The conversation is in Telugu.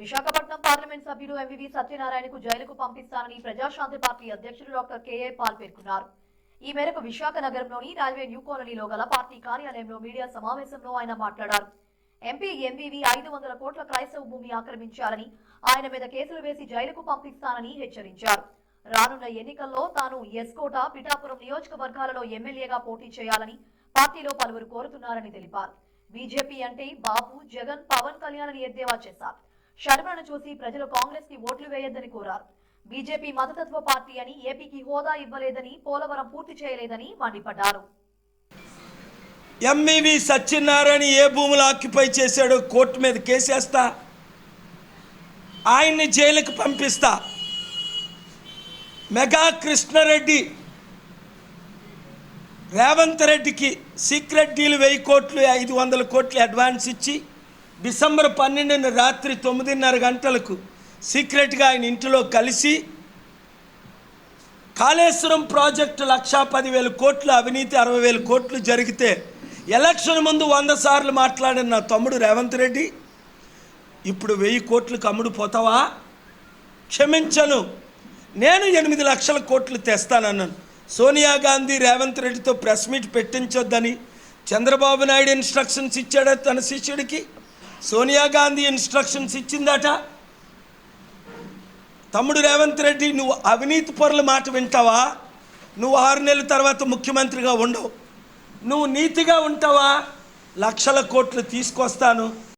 విశాఖపట్నం పార్లమెంట్ సభ్యుడు ఎంవివి సత్యనారాయణకు జైలుకు పంపిస్తానని ప్రజాశాంతి పార్టీ అధ్యక్షుడు డాక్టర్ కేఏ పాల్ పేర్కొన్నారు. ఈ మేరకు విశాఖ నగరంలోని రైల్వే న్యూ కాలనీలో గల పార్టీ కార్యాలయంలో మీడియా సమావేశంలో ఆయన మాట్లాడారు. ఎంపీ ఎంవివి 500 కోట్ల క్రైస్తవ భూమి ఆక్రమించారని, ఆయన మీద కేసులు వేసి జైలుకు పంపిస్తానని హెచ్చరించారు. రానున్న ఎన్నికల్లో తాను ఎస్కోట, పిఠాపురం నియోజకవర్గాలలో ఎమ్మెల్యేగా పోటీ చేయాలని పార్టీలో పలువురు కోరుతున్నారని తెలిపారు. బీజేపీ అంటే బాబు, జగన్, పవన్ కళ్యాణ్ అని ఎద్దేవా చేశారు. శర్మను చూసి ప్రజలు కాంగ్రెస్ కి ఓట్లు వేయొద్దని కోరారు. బీజేపీ మతతత్వ పార్టీ అని, ఏపీకి హోదా ఇవ్వలేదని, పోలవరం పూర్తి చేయలేదని మండిపడ్డారు. ఎంవివి సత్యనారాయణ ఏ భూములు ఆక్యుపై చేశాడో కోర్టు మీద కేసేస్తా, ఆయన్ని జైలుకు పంపిస్తా. మెగా కృష్ణారెడ్డి రేవంత్ రెడ్డికి సీక్రెట్ డీల్ 1000 కోట్లు 500 కోట్లు అడ్వాన్స్ ఇచ్చి డిసెంబర్ 12న రాత్రి 9:30 గంటలకు సీక్రెట్గా ఆయన ఇంటిలో కలిసి కాళేశ్వరం ప్రాజెక్టు 1,10,000 కోట్లు అవినీతి 60,000 కోట్లు జరిగితే ఎలక్షన్ ముందు 100 సార్లు మాట్లాడిన నా తమ్ముడు రేవంత్ రెడ్డి ఇప్పుడు 1000 కోట్లకు అమ్ముడు పోతావా? క్షమించను, నేను 8 లక్షల కోట్లు తెస్తానన్నాను. సోనియా గాంధీ రేవంత్ రెడ్డితో ప్రెస్ మీట్ పెట్టించొద్దని చంద్రబాబు నాయుడు ఇన్స్ట్రక్షన్స్ ఇచ్చాడ తన శిష్యుడికి. సోనియా గాంధీ ఇన్స్ట్రక్షన్స్ ఇచ్చిందట. తమ్ముడు రేవంత్ రెడ్డి, నువ్వు అవినీతి పరుల మాట వింటావా? నువ్వు 6 నెలల తర్వాత ముఖ్యమంత్రిగా ఉండవు. నువ్వు నీతిగా ఉంటావా? లక్షల కోట్లు తీసుకొస్తాను,